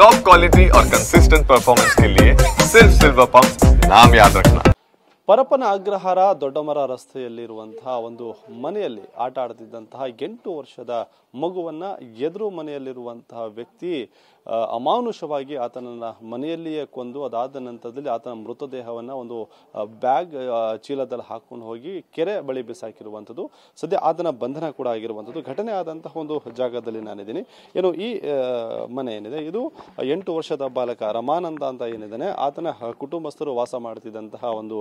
Top quality और consistent performance के लिए सिर्फ सिल्वर पंप नाम याद रखना। ಪರಪ್ಪನ ಅಗ್ರಹಾರ ದೊಡ್ಡಮರ ರಸ್ತೆಯಲ್ಲಿರುವಂತಹ ಒಂದು ಮನೆಯಲ್ಲಿ ಆಟ ಆಡ್ತಿದ್ದಂತಹ 8 ವರ್ಷದ ಮಗುವನ್ನ ಎದುರು ಮನೆಯಲ್ಲಿರುವಂತಹ ವ್ಯಕ್ತಿ ಅಮಾನುಷವಾಗಿ ಆತನನ್ನ ಮನೆಯಲ್ಲಿಯೇ ಕೊಂದು ಅದಾದ ನಂತರದಲ್ಲಿ ಆತನ ಮೃತದೇಹವನ್ನ ಒಂದು ಬ್ಯಾಗ್ ಚೀಲದಲ್ಲಿ ಹಾಕೊಂಡು ಹೋಗಿ ಕೆರೆ ಬಳಿ ಬಿಸಾಕಿರುವಂಥದ್ದು. ಸದ್ಯ ಆತನ ಬಂಧನ ಕೂಡ ಆಗಿರುವಂಥದ್ದು. ಘಟನೆ ಆದಂತಹ ಒಂದು ಜಾಗದಲ್ಲಿ ನಾನಿದ್ದೀನಿ. ಏನು ಈ ಮನೆ ಏನಿದೆ ಇದು 8 ವರ್ಷದ ಬಾಲಕ ರಮಾನಂದ ಅಂತ ಏನಿದ್ದಾನೆ ಆತನ ಕುಟುಂಬಸ್ಥರು ವಾಸ ಮಾಡ್ತಿದ್ದಂತಹ ಒಂದು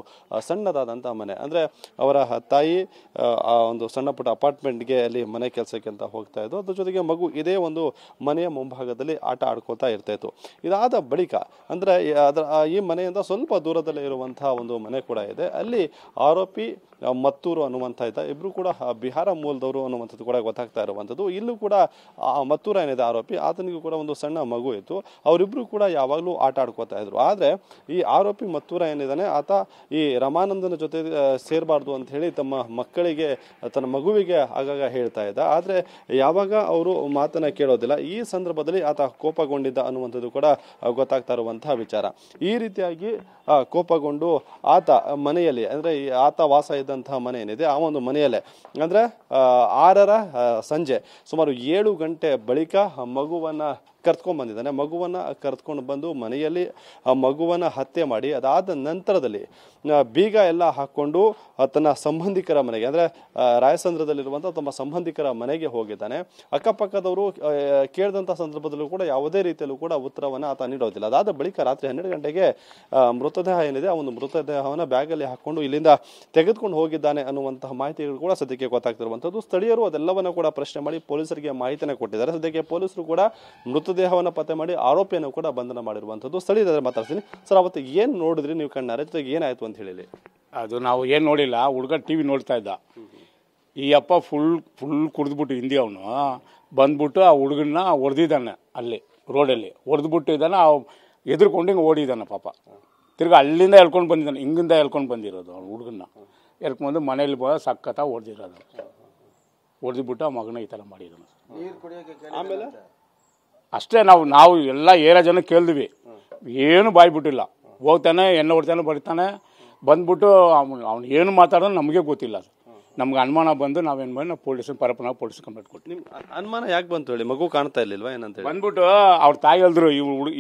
ಸಣ್ಣದಾದಂತಹ ಮನೆ. ಅಂದ್ರೆ ಅವರ ತಾಯಿ ಆ ಒಂದು ಸಣ್ಣ ಪುಟ್ಟ ಅಪಾರ್ಟ್ಮೆಂಟ್ಗೆ ಅಲ್ಲಿ ಮನೆ ಕೆಲಸಕ್ಕೆ ಅಂತ ಹೋಗ್ತಾ ಇದ್ದು. ಅದ್ರ ಜೊತೆಗೆ ಮಗು ಇದೇ ಒಂದು ಮನೆಯ ಮುಂಭಾಗದಲ್ಲಿ ಆಟ ಆಡ್ಕೊತಾ ಇರ್ತಾ ಇತ್ತು. ಇದಾದ ಬಳಿಕ ಅಂದ್ರೆ ಈ ಮನೆಯಿಂದ ಸ್ವಲ್ಪ ದೂರದಲ್ಲೇ ಇರುವಂತಹ ಒಂದು ಮನೆ ಕೂಡ ಇದೆ. ಅಲ್ಲಿ ಆರೋಪಿ ಮತ್ತೂರು ಅನ್ನುವಂಥ ಇದ್ದ ಇಬ್ರು ಕೂಡ ಬಿಹಾರ ಮೂಲದವರು ಅನ್ನುವಂಥದ್ದು ಕೂಡ ಗೊತ್ತಾಗ್ತಾ ಇರುವಂಥದ್ದು. ಇಲ್ಲೂ ಕೂಡ ಮತ್ತೂರ ಏನಿದೆ ಆರೋಪಿ ಆತನಿಗೂ ಕೂಡ ಒಂದು ಸಣ್ಣ ಮಗು ಇತ್ತು. ಅವರಿಬ್ರು ಕೂಡ ಯಾವಾಗಲೂ ಆಟ ಆಡ್ಕೋತಾ ಇದ್ರು. ಆದ್ರೆ ಈ ಆರೋಪಿ ಮತ್ತೂರ ಏನಿದ್ದಾನೆ ಆತ ಈ ರಮಾನಂದನ ಜೊತೆ ಸೇರಬಾರ್ದು ಅಂತ ಹೇಳಿ ತಮ್ಮ ಮಕ್ಕಳಿಗೆ ತನ್ನ ಮಗುವಿಗೆ ಆಗಾಗ ಹೇಳ್ತಾ ಇದ್ದ. ಆದ್ರೆ ಯಾವಾಗ ಅವರು ಮಾತನ್ನ ಕೇಳೋದಿಲ್ಲ. ಈ ಸಂದರ್ಭದಲ್ಲಿ ಆತ ಕೋಪಗೊಂಡಿದ್ದ ಅನ್ನುವಂಥದ್ದು ಕೂಡ ಗೊತ್ತಾಗ್ತಾ ಇರುವಂತಹ ವಿಚಾರ. ಈ ರೀತಿಯಾಗಿ ಕೋಪಗೊಂಡು ಆತ ಮನೆಯಲ್ಲಿ ಅಂದ್ರೆ ಆತ ವಾಸ ಇದ್ದಂತಹ ಮನೆ ಏನಿದೆ ಆ ಒಂದು ಮನೆಯಲ್ಲೇ ಅಂದ್ರೆ 6ರ ಸಂಜೆ ಸುಮಾರು 7 ಗಂಟೆ ಬಳಿಕ ಮಗುವನ್ನ ಕರ್ತ್ಕೊಂಡ್ ಬಂದಿದ್ದಾನೆ. ಮಗುವನ್ನ ಕರ್ತ್ಕೊಂಡು ಬಂದು ಮನೆಯಲ್ಲಿ ಮಗುವನ್ನ ಹತ್ಯೆ ಮಾಡಿ ಅದಾದ ನಂತರದಲ್ಲಿ ಬೀಗ ಎಲ್ಲ ಹಾಕೊಂಡು ತನ್ನ ಸಂಬಂಧಿಕರ ಮನೆಗೆ ಅಂದ್ರೆ ರಾಯಸಂದ್ರದಲ್ಲಿರುವಂತಹ ತಮ್ಮ ಸಂಬಂಧಿಕರ ಮನೆಗೆ ಹೋಗಿದ್ದಾನೆ. ಅಕ್ಕಪಕ್ಕದವರು ಕೇಳಿದಂತಹ ಸಂದರ್ಭದಲ್ಲೂ ಕೂಡ ಯಾವುದೇ ರೀತಿಯಲ್ಲೂ ಕೂಡ ಉತ್ತರವನ್ನ ಆತ ನೀಡೋದಿಲ್ಲ. ಅದಾದ ಬಳಿಕ ರಾತ್ರಿ 12 ಗಂಟೆಗೆ ಮೃತದೇಹ ಏನಿದೆ ಆ ಒಂದು ಮೃತದೇಹವನ್ನ ಬ್ಯಾಗಲ್ಲಿ ಹಾಕೊಂಡು ಇಲ್ಲಿಂದ ತೆಗೆದುಕೊಂಡು ಹೋಗಿದ್ದಾನೆ ಅನ್ನುವಂತಹ ಮಾಹಿತಿಗಳು ಕೂಡ ಸದ್ಯಕ್ಕೆ ಗೊತ್ತಾಗ್ತಿರುವಂತದ್ದು. ಸ್ಥಳೀಯರು ಅದೆಲ್ಲವನ್ನ ಕೂಡ ಪ್ರಶ್ನೆ ಮಾಡಿ ಪೊಲೀಸರಿಗೆ ಮಾಹಿತಿಯನ್ನು ಕೊಟ್ಟಿದ್ದಾರೆ. ಸದ್ಯಕ್ಕೆ ಪೊಲೀಸರು ಕೂಡ ಮೃತದೇಹವನ್ನು ಪತ್ತೆ ಮಾಡಿ ಆರೋಪಿಯನ್ನು ಕೂಡ ಬಂಧನ ಮಾಡಿರುವಂಥದ್ದು. ಸ್ಥಳೀಯರ ಮಾತಾಡ್ತೀನಿ ಸರ್, ಅವತ್ತು ಏನ್ ನೋಡಿದ್ರಿ ನೀವು ಕಣ್ಣಾರೆ, ಜೊತೆಗೆ ಏನಾಯ್ತು ಅಂತ ಹೇಳಿ? ಅದು ನಾವು ಏನು ನೋಡಿಲ್ಲ, ಹುಡುಗ ಟಿವಿ ನೋಡ್ತಾ ಇದ್ದ. ಈ ಅಪ್ಪ ಫುಲ್ ಕುಡಿದ್ಬಿಟ್ಟು ಹಿಂದಿ ಅವನು ಬಂದ್ಬಿಟ್ಟು ಆ ಹುಡುಗನ್ನ ಹೊಡೆದಿದ್ದಾನೆ. ಅಲ್ಲಿ ರೋಡಲ್ಲಿ ಹೊಡೆದ್ಬಿಟ್ಟು ಇದ್ದಾನೆ. ಎದುರ್ಕೊಂಡು ಹಿಂಗೆ ಓಡಿದ್ದಾನೆ ಪಾಪ. ತಿರ್ಗಿ ಅಲ್ಲಿಂದ ಎಳ್ಕೊಂಡು ಬಂದಿದ್ದಾನೆ, ಹಿಂಗಿಂದ ಎಳ್ಕೊಂಡು ಬಂದಿರೋದು ಅವ್ನು ಹುಡುಗನ್ನ ಎಳ್ಕೊಂಡು ಮನೇಲಿ ಸಕ್ಕತ್ತ ಹೊಡೆದಿರೋದು. ಹೊಡೆದ್ಬಿಟ್ಟು ಆ ಮಗನ ಈ ಥರ ಮಾಡಿದ್ದಾನೆ. ಆಮೇಲೆ ಅಷ್ಟೇ ನಾವು ಎಲ್ಲ ಏರಿಯಾ ಜನ ಕೇಳಿದ್ವಿ, ಏನು ಬಾಯ್ಬಿಟ್ಟಿಲ್ಲ. ಹೋಗ್ತಾನೆ ಎಣ್ಣೆ ಹೊಡ್ತಾನೆ ಬರ್ತಾನೆ ಬಂದ್ಬಿಟ್ಟು ಅವ್ನು ಏನು ಮಾತಾಡೋದು ನಮಗೆ ಗೊತ್ತಿಲ್ಲ. ನಮ್ಗೆ ಅನುಮಾನ ಬಂದು ನಾವೇನು ಮಾಡಿ ನಾವು ಪರಪ್ಪನ ಪೊಲೀಸ್ ಕಂಪ್ಲೇಂಟ್ ಕೊಟ್ಟು. ನಿಮ್ ಅನುಮಾನ ಯಾಕೆ ಬಂತು ಹೇಳಿ? ಮಗು ಕಾಣ್ತಾ ಇರ್ಲಿಲ್ವಾ ಏನಂತ ಬಂದ್ಬಿಟ್ಟು ಅವ್ರ ತಾಯಿ ಹೇಳಿದ್ರು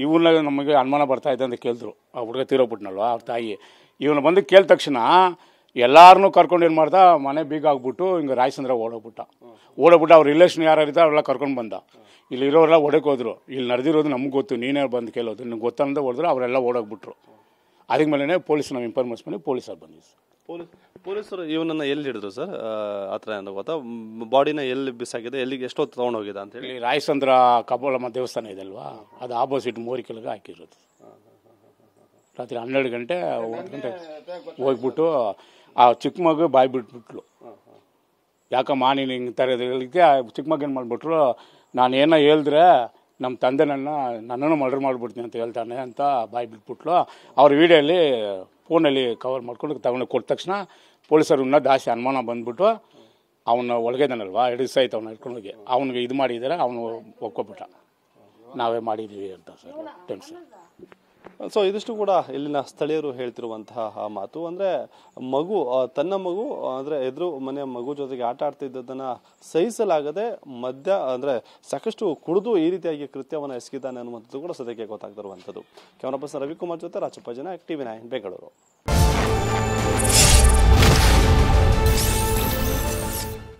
ಇವ್ರನ್ನ ನಮಗೆ ಅನುಮಾನ ಬರ್ತಾ ಇದೆ ಅಂತ ಕೇಳಿದ್ರು. ಆ ಹುಡುಗ ತೀರೋಗ್ಬಿಟ್ನಲ್ವ ಅವ್ರ ತಾಯಿ. ಇವನು ಬಂದು ಕೇಳಿದ ತಕ್ಷಣ ಎಲ್ಲಾರನ್ನೂ ಕರ್ಕೊಂಡು ಏನು ಮಾಡ್ದ, ಮನೆ ಬೀಗ ಆಗ್ಬಿಟ್ಟು ಹಿಂಗೆ ರಾಯಸಂದ್ರ ಓಡೋಗ್ಬಿಟ್ಟ ಅವ್ರ ರಿಲೇಷನ್ ಯಾರು ಇರ್ತಾರೆ ಅವರೆಲ್ಲ ಕರ್ಕೊಂಡು ಬಂದ. ಇಲ್ಲಿ ಇರೋರೆಲ್ಲ ಹೊಡಕ್ಕೆ ಹೋದ್ರು. ಇಲ್ಲಿ ನಡೆದಿರೋದು ನಮ್ಗೆ ಗೊತ್ತು, ನೀನೇ ಬಂದು ಕೇಳೋದು, ನಿಮ್ಗೆ ಗೊತ್ತಂದ ಹೊಡೆದ್ರು. ಅವರೆಲ್ಲ ಓಡೋಗ್ಬಿಟ್ರು. ಅದಕ್ಕೆ ಮೇಲೆ ಪೊಲೀಸ್ ನಾವು ಇನ್ಫಾರ್ಮೇಶನ್ ಮಾಡಿ ಪೊಲೀಸರು ಬಂದಿದ್ದು. ಪೊಲೀಸರು ಇವನನ್ನ ಎಲ್ಲಿ ಹಿಡಿದ್ರು ಸರ್? ಆತರ ಗೊತ್ತಾ? ಬಾಡಿನ ಎಲ್ಲಿ ಬಿಸಾಗಿದೆ, ಎಲ್ಲಿಗೆ ಎಷ್ಟೊತ್ತು ತಗೊಂಡು ಹೋಗಿದೆ ಅಂತ ಹೇಳಿ? ರಾಯಸಂದ್ರ ಕಬ್ಬಳಮ್ಮ ದೇವಸ್ಥಾನ ಇದೆ ಅಲ್ವಾ, ಅದು ಆಪೋಸಿಟ್ ಮೋರಿಕೆಲ್ಗೆ ಹಾಕಿರೋದು. ರಾತ್ರಿ 12 ಗಂಟೆ 1 ಗಂಟೆ ಹೋಗ್ಬಿಟ್ಟು ಆ ಚಿಕ್ಕ ಮಗು ಬಾಯಿ ಬಿಟ್ಬಿಟ್ಲು. ಯಾಕಮ್ಮ ನೀನು ಹಿಂಗೆ ತರೋದಕ್ಕೆ ಚಿಕ್ಕ ಮಗ ಏನು ಮಾಡಿಬಿಟ್ರು, ನಾನು ಏನೋ ಹೇಳಿದ್ರೆ ನಮ್ಮ ತಂದೆ ನನ್ನನ್ನು ಮರ್ಡರ್ ಮಾಡಿಬಿಡ್ತೀನಿ ಅಂತ ಹೇಳ್ತಾನೆ ಅಂತ ಬಾಯಿ ಬಿಟ್ಬಿಟ್ಲು. ಅವ್ರ ವಿಡಿಯೋಲ್ಲಿ ಫೋನಲ್ಲಿ ಕವರ್ ಮಾಡ್ಕೊಂಡು ತಗೊಂಡು ಕೊಟ್ಟ ತಕ್ಷಣ ಪೊಲೀಸರನ್ನ ಜಾಸ್ತಿ ಅನುಮಾನ ಬಂದ್ಬಿಟ್ಟು ಅವನ್ನ ಒಳಗಿದಾನಲ್ವಾ 2 ದಿವಸ ಆಯ್ತು ಅವ್ನ ಹಿಡ್ಕೊಂಡೋಗಿ ಅವ್ನಿಗೆ ಇದು ಮಾಡಿದ್ದಾರೆ. ಅವನು ಒಪ್ಕೊಬಿಟ್ಟ, ನಾವೇ ಮಾಡಿದ್ದೀವಿ ಅಂತ ಸರ್ ಟೆನ್ಷನ್. ಸೊ ಇದಿಷ್ಟು ಕೂಡ ಇಲ್ಲಿನ ಸ್ಥಳೀಯರು ಹೇಳ್ತಿರುವಂತಹ ಮಾತು. ಅಂದ್ರೆ ಮಗು ತನ್ನ ಮಗು ಅಂದ್ರೆ ಎದುರು ಮನೆಯ ಮಗು ಜೊತೆಗೆ ಆಟ ಆಡ್ತಿದ್ದದನ್ನ ಸಹಿಸಲಾಗದೆ ಅಂದ್ರೆ ಸಾಕಷ್ಟು ಕುಡಿದು ಈ ರೀತಿಯಾಗಿ ಕೃತ್ಯವನ್ನ ಎಸಗಿದ್ದಾನೆ ಅನ್ನುವಂಥದ್ದು ಕೂಡ ಸದ್ಯಕ್ಕೆ ಗೊತ್ತಾಗ್ತಿರುವಂಥದ್ದು. ಕ್ಯಾಮರಾ ಪರ್ಸನ್ ರವಿಕುಮಾರ್ ಜೊತೆ ರಾಚಪ್ಪ ಜನ, TV9 ಬೆಂಗಳೂರು.